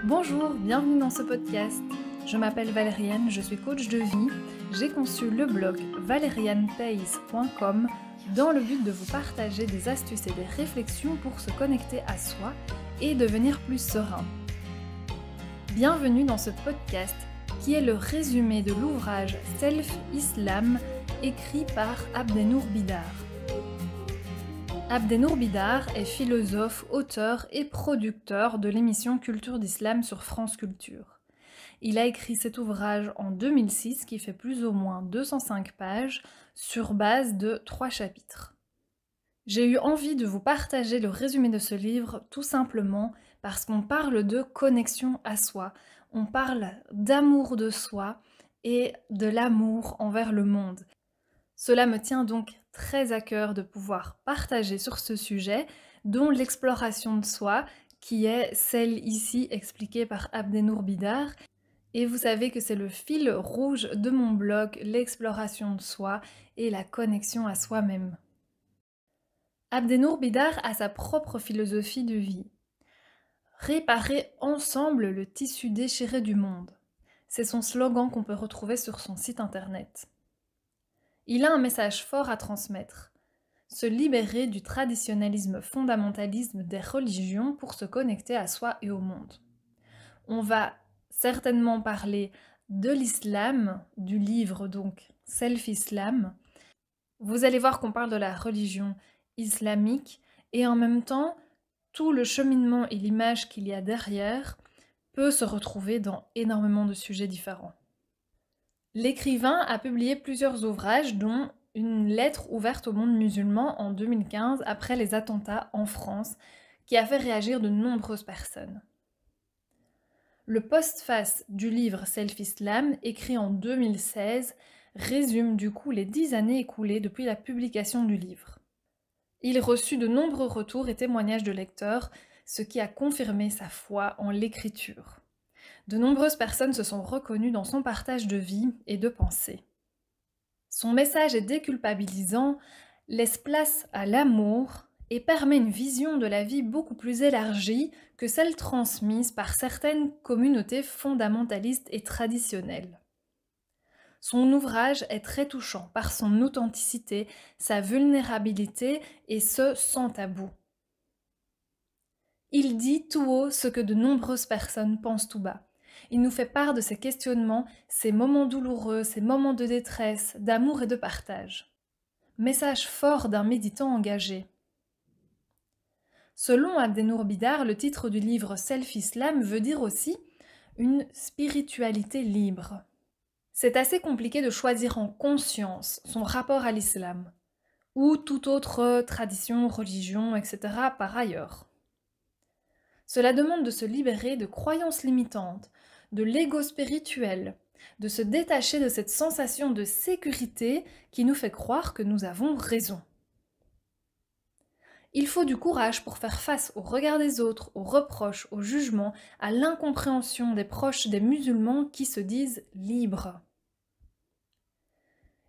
Bonjour, bienvenue dans ce podcast. Je m'appelle Valériane, je suis coach de vie. J'ai conçu le blog valerianepace.com dans le but de vous partager des astuces et des réflexions pour se connecter à soi et devenir plus serein. Bienvenue dans ce podcast qui est le résumé de l'ouvrage Self-Islam écrit par Abdenour Bidar. Abdenour Bidar est philosophe, auteur et producteur de l'émission Culture d'Islam sur France Culture. Il a écrit cet ouvrage en 2006 qui fait plus ou moins 205 pages sur base de 3 chapitres. J'ai eu envie de vous partager le résumé de ce livre tout simplement parce qu'on parle de connexion à soi, on parle d'amour de soi et de l'amour envers le monde. Cela me tient donc très à cœur de pouvoir partager sur ce sujet, dont l'exploration de soi, qui est celle ici expliquée par Abdenour Bidar. Et vous savez que c'est le fil rouge de mon blog, l'exploration de soi et la connexion à soi-même. Abdenour Bidar a sa propre philosophie de vie. Réparer ensemble le tissu déchiré du monde. C'est son slogan qu'on peut retrouver sur son site internet. Il a un message fort à transmettre. Se libérer du traditionnalisme fondamentalisme des religions pour se connecter à soi et au monde. On va certainement parler de l'islam, du livre donc Self-Islam. Vous allez voir qu'on parle de la religion islamique et en même temps, tout le cheminement et l'image qu'il y a derrière peut se retrouver dans énormément de sujets différents. L'écrivain a publié plusieurs ouvrages, dont une lettre ouverte au monde musulman en 2015 après les attentats en France, qui a fait réagir de nombreuses personnes. Le postface du livre Self-Islam, écrit en 2016, résume du coup les 10 années écoulées depuis la publication du livre. Il reçut de nombreux retours et témoignages de lecteurs, ce qui a confirmé sa foi en l'écriture. De nombreuses personnes se sont reconnues dans son partage de vie et de pensée. Son message est déculpabilisant, laisse place à l'amour et permet une vision de la vie beaucoup plus élargie que celle transmise par certaines communautés fondamentalistes et traditionnelles. Son ouvrage est très touchant par son authenticité, sa vulnérabilité et ce sans tabou. Il dit tout haut ce que de nombreuses personnes pensent tout bas. Il nous fait part de ses questionnements, ses moments douloureux, ses moments de détresse, d'amour et de partage. Message fort d'un méditant engagé. Selon Abdenour Bidar, le titre du livre Self-Islam veut dire aussi une spiritualité libre. C'est assez compliqué de choisir en conscience son rapport à l'islam, ou toute autre tradition, religion, etc. par ailleurs. Cela demande de se libérer de croyances limitantes, de l'ego spirituel, de se détacher de cette sensation de sécurité qui nous fait croire que nous avons raison. Il faut du courage pour faire face au regard des autres, aux reproches, aux jugements, à l'incompréhension des proches des musulmans qui se disent libres.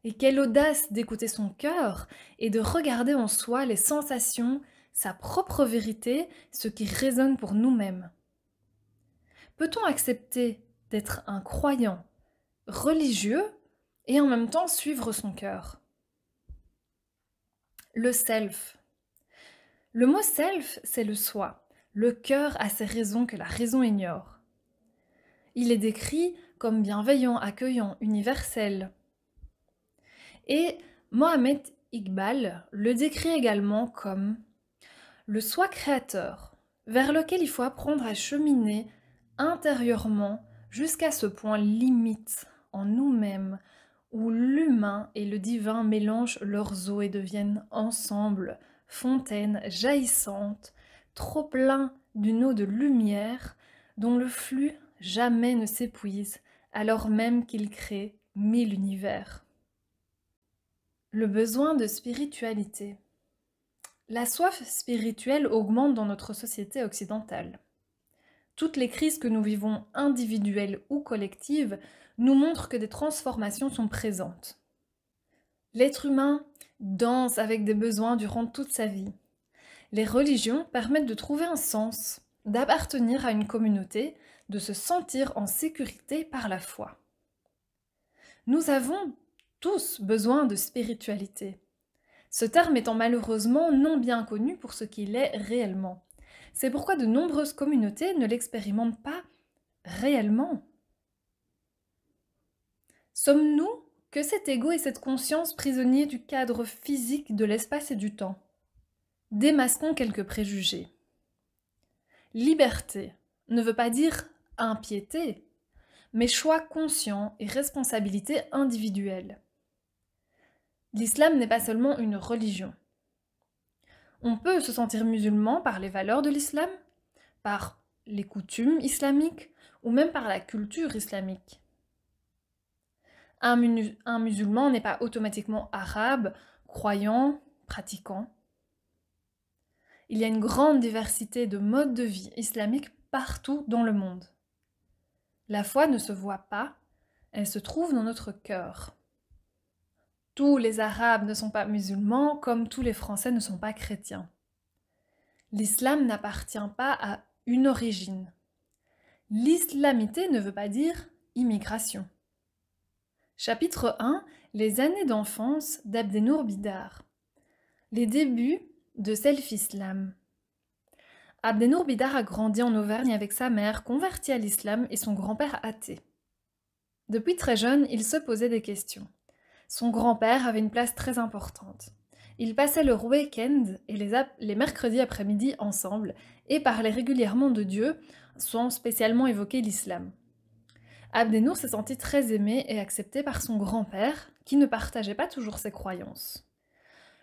Et quelle audace d'écouter son cœur et de regarder en soi les sensations, sa propre vérité, ce qui résonne pour nous-mêmes. Peut-on accepter d'être un croyant religieux et en même temps suivre son cœur? Le self. Le mot self, c'est le soi. Le cœur a ses raisons que la raison ignore. Il est décrit comme bienveillant, accueillant, universel. Et Mohamed Iqbal le décrit également comme le soi créateur, vers lequel il faut apprendre à cheminer intérieurement jusqu'à ce point limite en nous-mêmes où l'humain et le divin mélangent leurs eaux et deviennent ensemble fontaines jaillissantes, trop plein d'une eau de lumière dont le flux jamais ne s'épuise alors même qu'il crée 1000 univers. Le besoin de spiritualité. La soif spirituelle augmente dans notre société occidentale. Toutes les crises que nous vivons, individuelles ou collectives, nous montrent que des transformations sont présentes. L'être humain danse avec des besoins durant toute sa vie. Les religions permettent de trouver un sens, d'appartenir à une communauté, de se sentir en sécurité par la foi. Nous avons tous besoin de spiritualité. Ce terme étant malheureusement non bien connu pour ce qu'il est réellement. C'est pourquoi de nombreuses communautés ne l'expérimentent pas réellement. Sommes-nous que cet ego et cette conscience prisonniers du cadre physique de l'espace et du temps? Démasquons quelques préjugés. Liberté ne veut pas dire impiété, mais choix conscient et responsabilité individuelle. L'islam n'est pas seulement une religion. On peut se sentir musulman par les valeurs de l'islam, par les coutumes islamiques ou même par la culture islamique. Un musulman n'est pas automatiquement arabe, croyant, pratiquant. Il y a une grande diversité de modes de vie islamiques partout dans le monde. La foi ne se voit pas, elle se trouve dans notre cœur. Tous les Arabes ne sont pas musulmans, comme tous les Français ne sont pas chrétiens. L'islam n'appartient pas à une origine. L'islamité ne veut pas dire immigration. Chapitre 1. Les années d'enfance d'Abdenour Bidar. Les débuts de Self-Islam. Abdenour Bidar a grandi en Auvergne avec sa mère convertie à l'islam et son grand-père athée. Depuis très jeune, il se posait des questions. Son grand-père avait une place très importante. Ils passaient leur week-end et les mercredis après-midi ensemble et parlaient régulièrement de Dieu, sans spécialement évoquer l'islam. Abdenour s'est senti très aimé et accepté par son grand-père, qui ne partageait pas toujours ses croyances.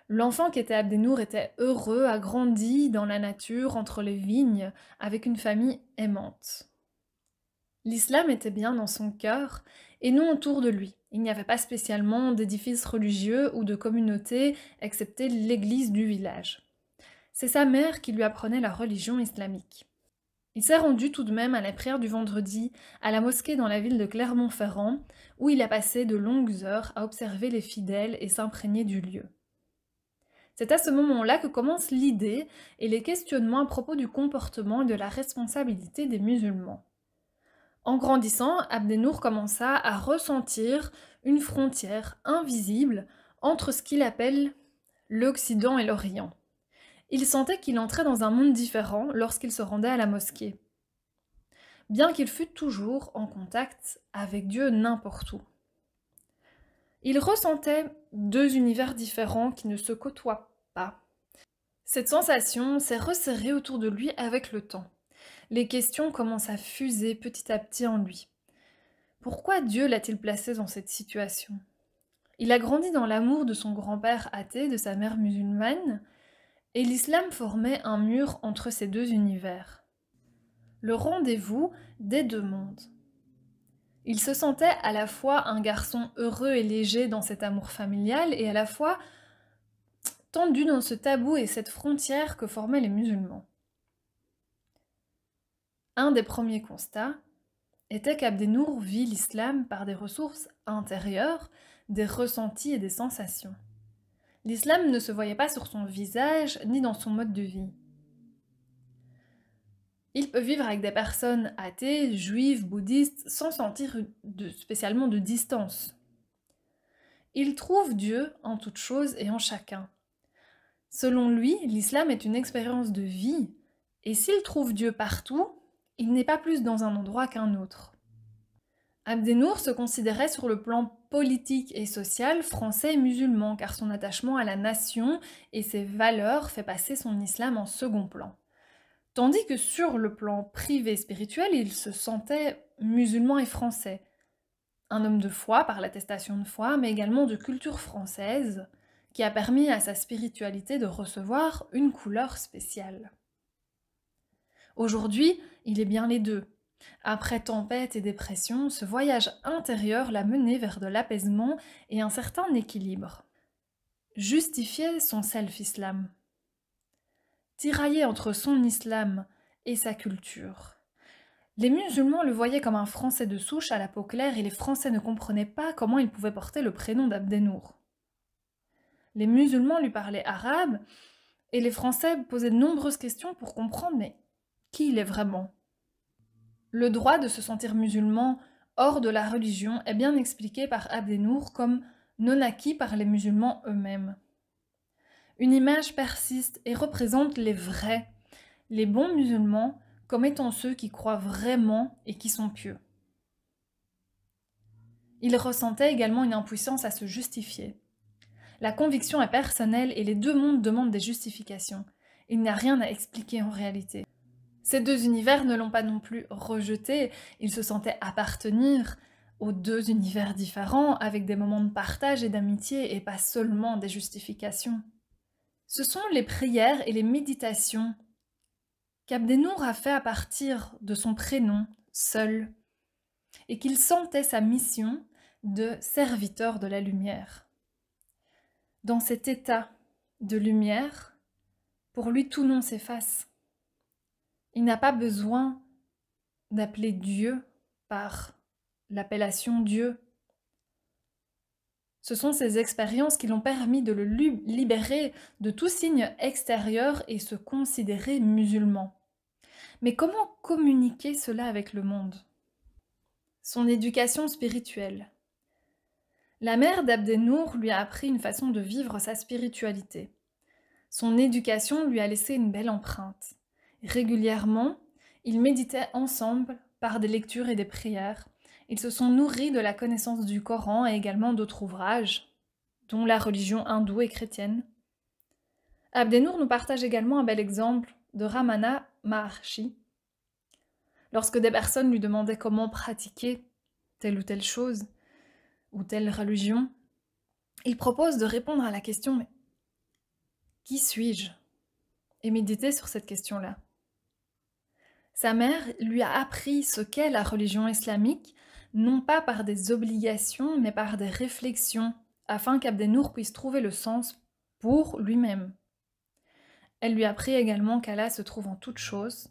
L'enfant qui était Abdenour était heureux, a grandi dans la nature, entre les vignes, avec une famille aimante. L'islam était bien dans son cœur et non autour de lui. Il n'y avait pas spécialement d'édifice religieux ou de communauté, excepté l'église du village. C'est sa mère qui lui apprenait la religion islamique. Il s'est rendu tout de même à la prière du vendredi, à la mosquée dans la ville de Clermont-Ferrand, où il a passé de longues heures à observer les fidèles et s'imprégner du lieu. C'est à ce moment-là que commencent l'idée et les questionnements à propos du comportement et de la responsabilité des musulmans. En grandissant, Abdenour commença à ressentir une frontière invisible entre ce qu'il appelle l'Occident et l'Orient. Il sentait qu'il entrait dans un monde différent lorsqu'il se rendait à la mosquée, bien qu'il fût toujours en contact avec Dieu n'importe où. Il ressentait deux univers différents qui ne se côtoient pas. Cette sensation s'est resserrée autour de lui avec le temps. Les questions commencent à fuser petit à petit en lui. Pourquoi Dieu l'a-t-il placé dans cette situation? Il a grandi dans l'amour de son grand-père athée, de sa mère musulmane, et l'islam formait un mur entre ces deux univers. Le rendez-vous des deux mondes. Il se sentait à la fois un garçon heureux et léger dans cet amour familial et à la fois tendu dans ce tabou et cette frontière que formaient les musulmans. Un des premiers constats était qu'Abdenour vit l'islam par des ressources intérieures, des ressentis et des sensations. L'islam ne se voyait pas sur son visage ni dans son mode de vie. Il peut vivre avec des personnes athées, juives, bouddhistes, sans sentir spécialement de distance. Il trouve Dieu en toute chose et en chacun. Selon lui, l'islam est une expérience de vie, et s'il trouve Dieu partout, il n'est pas plus dans un endroit qu'un autre. Abdenour se considérait sur le plan politique et social français et musulman, car son attachement à la nation et ses valeurs fait passer son islam en second plan. Tandis que sur le plan privé spirituel, il se sentait musulman et français. Un homme de foi par l'attestation de foi, mais également de culture française, qui a permis à sa spiritualité de recevoir une couleur spéciale. Aujourd'hui, il est bien les deux. Après tempête et dépression, ce voyage intérieur l'a mené vers de l'apaisement et un certain équilibre. Justifier son self-islam. Tiraillé entre son islam et sa culture. Les musulmans le voyaient comme un Français de souche à la peau claire et les Français ne comprenaient pas comment il pouvait porter le prénom d'Abdenour. Les musulmans lui parlaient arabe et les Français posaient de nombreuses questions pour comprendre mais qui il est vraiment. Le droit de se sentir musulman hors de la religion est bien expliqué par Abdenour comme non acquis par les musulmans eux-mêmes. Une image persiste et représente les vrais, les bons musulmans, comme étant ceux qui croient vraiment et qui sont pieux. Il ressentait également une impuissance à se justifier. La conviction est personnelle et les deux mondes demandent des justifications. Il n'y a rien à expliquer en réalité. Ces deux univers ne l'ont pas non plus rejeté, il se sentait appartenir aux deux univers différents avec des moments de partage et d'amitié et pas seulement des justifications. Ce sont les prières et les méditations qu'Abdenour a fait à partir de son prénom, seul, et qu'il sentait sa mission de serviteur de la lumière. Dans cet état de lumière, pour lui tout nom s'efface. Il n'a pas besoin d'appeler Dieu par l'appellation Dieu. Ce sont ces expériences qui l'ont permis de le libérer de tout signe extérieur et se considérer musulman. Mais comment communiquer cela avec le monde? Son éducation spirituelle. La mère d'Abdenour lui a appris une façon de vivre sa spiritualité. Son éducation lui a laissé une belle empreinte. Régulièrement, ils méditaient ensemble par des lectures et des prières. Ils se sont nourris de la connaissance du Coran et également d'autres ouvrages, dont la religion hindoue et chrétienne. Abdenour nous partage également un bel exemple de Ramana Maharshi. Lorsque des personnes lui demandaient comment pratiquer telle ou telle chose, ou telle religion, il propose de répondre à la question « Mais qui suis-je » et méditer sur cette question-là. Sa mère lui a appris ce qu'est la religion islamique, non pas par des obligations, mais par des réflexions, afin qu'Abdenour puisse trouver le sens pour lui-même. Elle lui a appris également qu'Allah se trouve en toutes choses,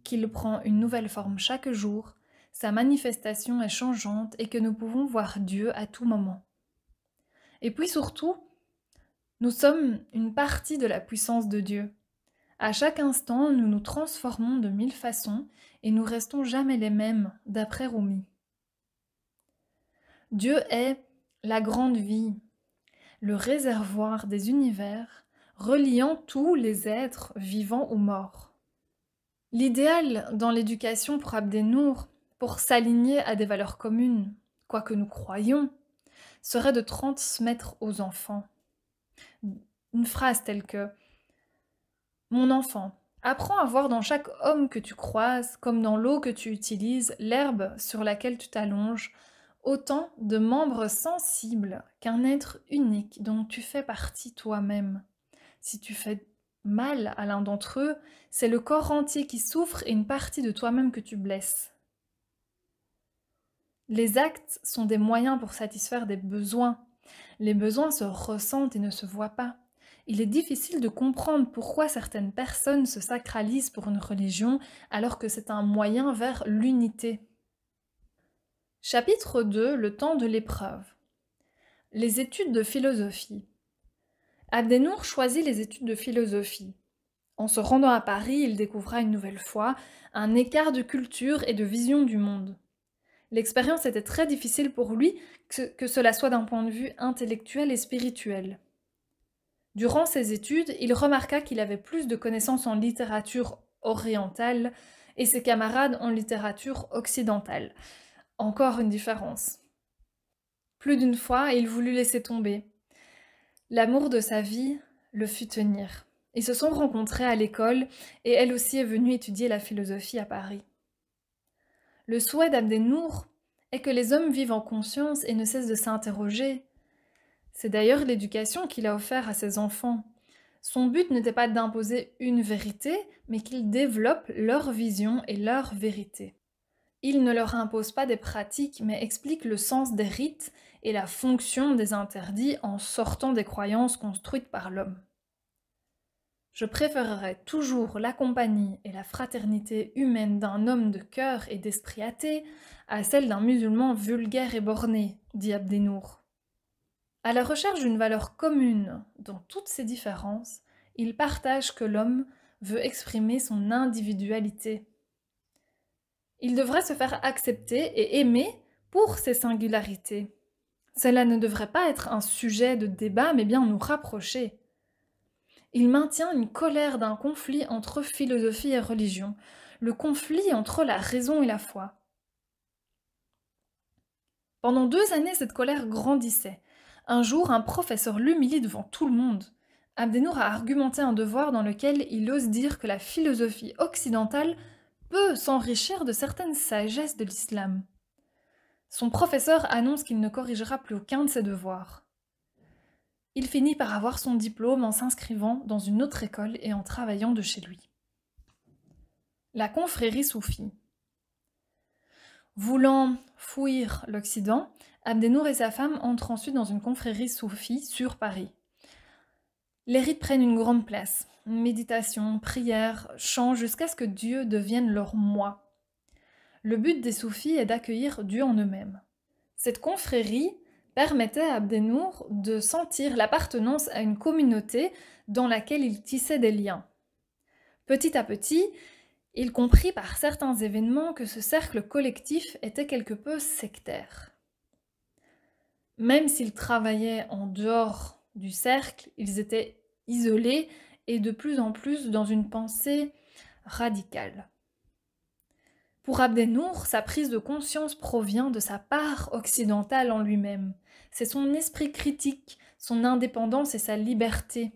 qu'il prend une nouvelle forme chaque jour, sa manifestation est changeante et que nous pouvons voir Dieu à tout moment. Et puis surtout, nous sommes une partie de la puissance de Dieu. À chaque instant, nous nous transformons de 1000 façons et nous restons jamais les mêmes, d'après Rumi. Dieu est la grande vie, le réservoir des univers, reliant tous les êtres vivants ou morts. L'idéal dans l'éducation pour Abdenour, pour s'aligner à des valeurs communes, quoi que nous croyions, serait de transmettre aux enfants une phrase telle que « Mon enfant, apprends à voir dans chaque homme que tu croises, comme dans l'eau que tu utilises, l'herbe sur laquelle tu t'allonges, autant de membres sensibles qu'un être unique dont tu fais partie toi-même. Si tu fais mal à l'un d'entre eux, c'est le corps entier qui souffre et une partie de toi-même que tu blesses. Les actes sont des moyens pour satisfaire des besoins. Les besoins se ressentent et ne se voient pas. Il est difficile de comprendre pourquoi certaines personnes se sacralisent pour une religion alors que c'est un moyen vers l'unité. Chapitre 2, le temps de l'épreuve. Les études de philosophie. Abdenour choisit les études de philosophie. En se rendant à Paris, il découvra une nouvelle fois un écart de culture et de vision du monde. L'expérience était très difficile pour lui, que cela soit d'un point de vue intellectuel et spirituel. Durant ses études, il remarqua qu'il avait plus de connaissances en littérature orientale et ses camarades en littérature occidentale. Encore une différence. Plus d'une fois, il voulut laisser tomber. L'amour de sa vie le fit tenir. Ils se sont rencontrés à l'école et elle aussi est venue étudier la philosophie à Paris. Le souhait d'Abdenour est que les hommes vivent en conscience et ne cessent de s'interroger. C'est d'ailleurs l'éducation qu'il a offert à ses enfants. Son but n'était pas d'imposer une vérité, mais qu'ils développent leur vision et leur vérité. Il ne leur impose pas des pratiques, mais explique le sens des rites et la fonction des interdits en sortant des croyances construites par l'homme. Je préférerais toujours la compagnie et la fraternité humaine d'un homme de cœur et d'esprit athée à celle d'un musulman vulgaire et borné, dit Abdenour. À la recherche d'une valeur commune dans toutes ces différences, il partage que l'homme veut exprimer son individualité. Il devrait se faire accepter et aimer pour ses singularités. Cela ne devrait pas être un sujet de débat, mais bien nous rapprocher. Il maintient une colère d'un conflit entre philosophie et religion, le conflit entre la raison et la foi. Pendant 2 années, cette colère grandissait. Un jour, un professeur l'humilie devant tout le monde. Abdenour a argumenté un devoir dans lequel il ose dire que la philosophie occidentale peut s'enrichir de certaines sagesses de l'islam. Son professeur annonce qu'il ne corrigera plus aucun de ses devoirs. Il finit par avoir son diplôme en s'inscrivant dans une autre école et en travaillant de chez lui. La confrérie soufie. Voulant fuir l'Occident, Abdenour et sa femme entrent ensuite dans une confrérie soufie sur Paris. Les rites prennent une grande place. Méditation, prière, chant, jusqu'à ce que Dieu devienne leur moi. Le but des soufis est d'accueillir Dieu en eux-mêmes. Cette confrérie permettait à Abdenour de sentir l'appartenance à une communauté dans laquelle il tissait des liens. Petit à petit, il comprit par certains événements que ce cercle collectif était quelque peu sectaire. Même s'ils travaillaient en dehors du cercle, ils étaient isolés et de plus en plus dans une pensée radicale. Pour Abdenour, sa prise de conscience provient de sa part occidentale en lui-même. C'est son esprit critique, son indépendance et sa liberté.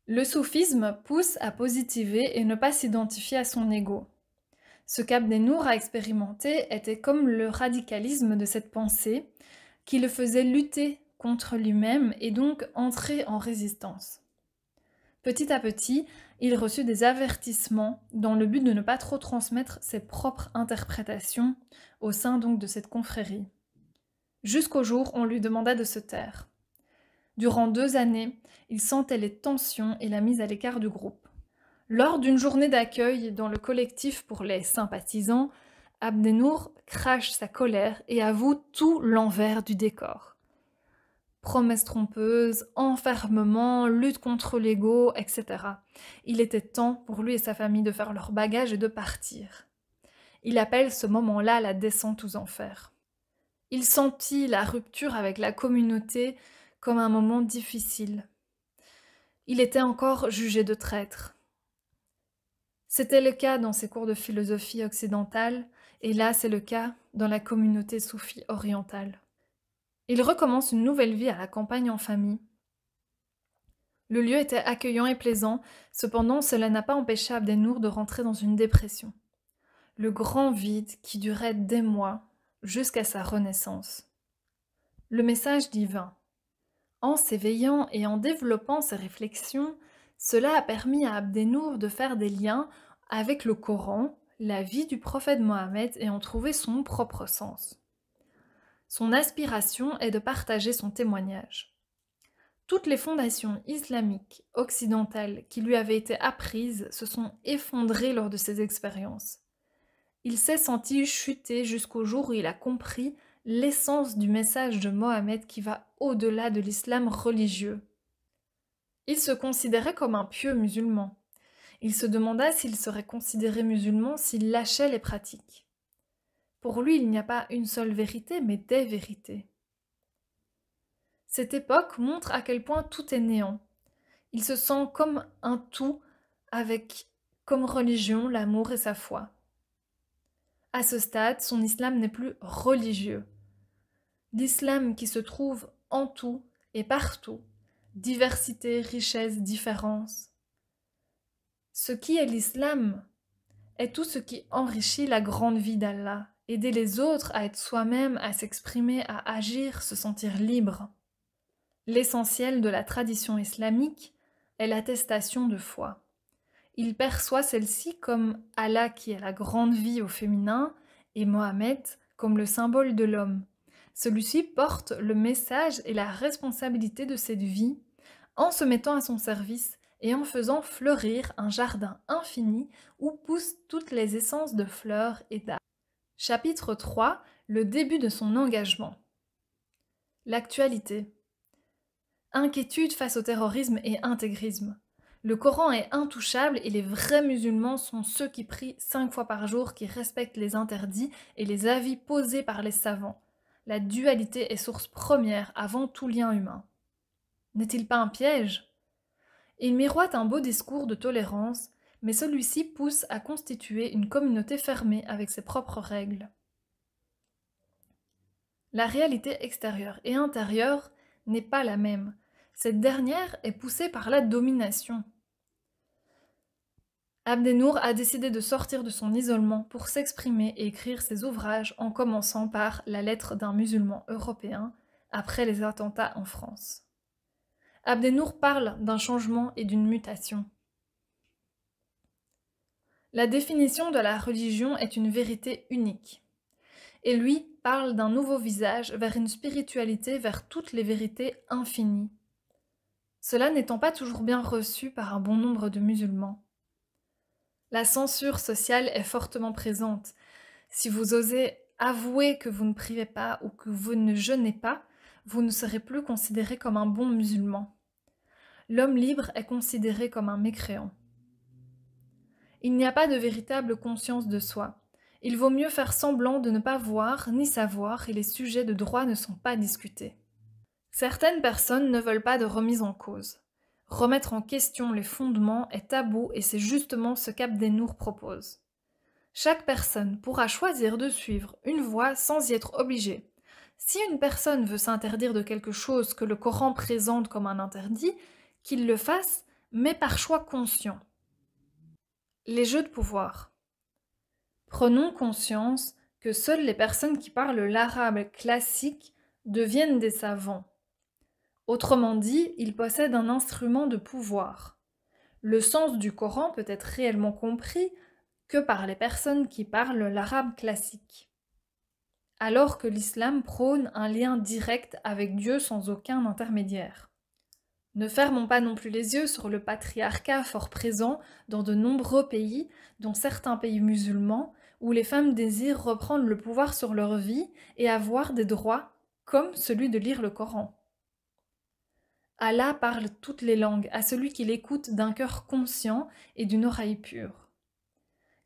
Le soufisme pousse à positiver et ne pas s'identifier à son ego. Ce qu'Abdenour a expérimenté était comme le radicalisme de cette pensée, qui le faisait lutter contre lui-même et donc entrer en résistance. Petit à petit, il reçut des avertissements dans le but de ne pas trop transmettre ses propres interprétations au sein donc de cette confrérie. Jusqu'au jour où on lui demanda de se taire. Durant 2 années, il sentait les tensions et la mise à l'écart du groupe. Lors d'une journée d'accueil dans le collectif pour les sympathisants, Abdenour crache sa colère et avoue tout l'envers du décor. Promesses trompeuses, enfermement, lutte contre l'ego, etc. Il était temps pour lui et sa famille de faire leur bagage et de partir. Il appelle ce moment-là la descente aux enfers. Il sentit la rupture avec la communauté comme un moment difficile. Il était encore jugé de traître. C'était le cas dans ses cours de philosophie occidentale, et là c'est le cas dans la communauté soufie orientale. Il recommence une nouvelle vie à la campagne en famille. Le lieu était accueillant et plaisant, cependant cela n'a pas empêché Abdenour de rentrer dans une dépression. Le grand vide qui durait des mois jusqu'à sa renaissance. Le message divin. En s'éveillant et en développant ses réflexions, cela a permis à Abdenour de faire des liens avec le Coran, la vie du prophète Mohammed et en trouver son propre sens. Son aspiration est de partager son témoignage. Toutes les fondations islamiques occidentales qui lui avaient été apprises se sont effondrées lors de ces expériences. Il s'est senti chuter jusqu'au jour où il a compris l'essence du message de Mohammed qui va au-delà de l'islam religieux. Il se considérait comme un pieux musulman. Il se demanda s'il serait considéré musulman s'il lâchait les pratiques. Pour lui, il n'y a pas une seule vérité, mais des vérités. Cette époque montre à quel point tout est néant. Il se sent comme un tout avec comme religion l'amour et sa foi. À ce stade, son islam n'est plus religieux. L'islam qui se trouve en tout et partout, diversité, richesse, différence. Ce qui est l'islam est tout ce qui enrichit la grande vie d'Allah, aider les autres à être soi-même, à s'exprimer, à agir, se sentir libre. L'essentiel de la tradition islamique est l'attestation de foi. Il perçoit celle-ci comme Allah qui est la grande vie au féminin et Mohammed comme le symbole de l'homme. Celui-ci porte le message et la responsabilité de cette vie en se mettant à son service et en faisant fleurir un jardin infini où poussent toutes les essences de fleurs et d'arbres. Chapitre 3. Le début de son engagement. L'actualité. Inquiétude face au terrorisme et intégrisme. Le Coran est intouchable et les vrais musulmans sont ceux qui prient 5 fois par jour, qui respectent les interdits et les avis posés par les savants. La dualité est source première avant tout lien humain. N'est-il pas un piège? Il miroite un beau discours de tolérance, mais celui-ci pousse à constituer une communauté fermée avec ses propres règles. La réalité extérieure et intérieure n'est pas la même. Cette dernière est poussée par la domination. Abdenour a décidé de sortir de son isolement pour s'exprimer et écrire ses ouvrages en commençant par La lettre d'un musulman européen après les attentats en France. Abdenour parle d'un changement et d'une mutation. La définition de la religion est une vérité unique. Et lui parle d'un nouveau visage vers une spiritualité, vers toutes les vérités infinies. Cela n'étant pas toujours bien reçu par un bon nombre de musulmans. La censure sociale est fortement présente. Si vous osez avouer que vous ne priez pas ou que vous ne jeûnez pas, vous ne serez plus considéré comme un bon musulman. L'homme libre est considéré comme un mécréant. Il n'y a pas de véritable conscience de soi. Il vaut mieux faire semblant de ne pas voir ni savoir et les sujets de droit ne sont pas discutés. Certaines personnes ne veulent pas de remise en cause. Remettre en question les fondements est tabou et c'est justement ce qu'Abdenour propose. Chaque personne pourra choisir de suivre une voie sans y être obligée. Si une personne veut s'interdire de quelque chose que le Coran présente comme un interdit, qu'il le fasse, mais par choix conscient. Les jeux de pouvoir. Prenons conscience que seules les personnes qui parlent l'arabe classique deviennent des savants. Autrement dit, ils possèdent un instrument de pouvoir. Le sens du Coran peut être réellement compris que par les personnes qui parlent l'arabe classique. Alors que l'islam prône un lien direct avec Dieu sans aucun intermédiaire. Ne fermons pas non plus les yeux sur le patriarcat fort présent dans de nombreux pays, dont certains pays musulmans, où les femmes désirent reprendre le pouvoir sur leur vie et avoir des droits comme celui de lire le Coran. Allah parle toutes les langues à celui qui l'écoute d'un cœur conscient et d'une oreille pure.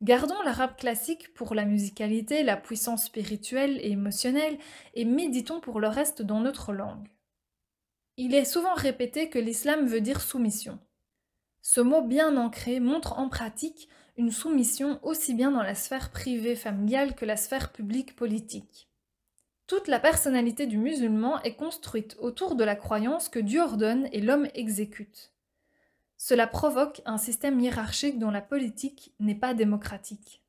Gardons l'arabe classique pour la musicalité, la puissance spirituelle et émotionnelle, et méditons pour le reste dans notre langue. Il est souvent répété que l'islam veut dire soumission. Ce mot bien ancré montre en pratique une soumission aussi bien dans la sphère privée familiale que la sphère publique politique. Toute la personnalité du musulman est construite autour de la croyance que Dieu ordonne et l'homme exécute. Cela provoque un système hiérarchique dont la politique n'est pas démocratique.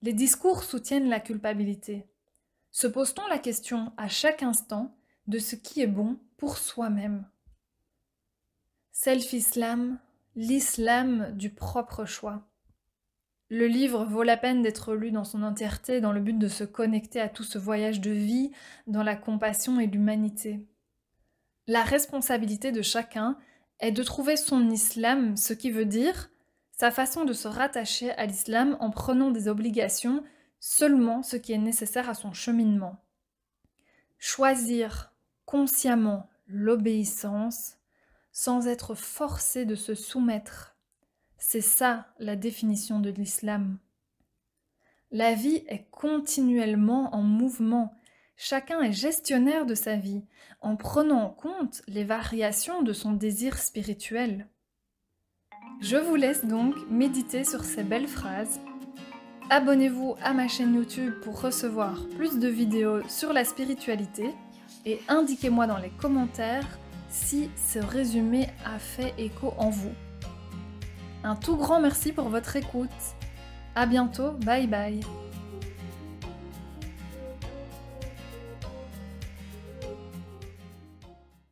Les discours soutiennent la culpabilité. Se pose-t-on la question à chaque instant de ce qui est bon pour soi-même? Self-islam, l'islam du propre choix. Le livre vaut la peine d'être lu dans son entièreté dans le but de se connecter à tout ce voyage de vie dans la compassion et l'humanité. La responsabilité de chacun est de trouver son islam, ce qui veut dire sa façon de se rattacher à l'islam en prenant des obligations seulement ce qui est nécessaire à son cheminement. Choisir consciemment l'obéissance sans être forcé de se soumettre. C'est ça la définition de l'islam. La vie est continuellement en mouvement. Chacun est gestionnaire de sa vie, en prenant en compte les variations de son désir spirituel. Je vous laisse donc méditer sur ces belles phrases. Abonnez-vous à ma chaîne YouTube pour recevoir plus de vidéos sur la spiritualité et indiquez-moi dans les commentaires si ce résumé a fait écho en vous. Un tout grand merci pour votre écoute. À bientôt, bye bye.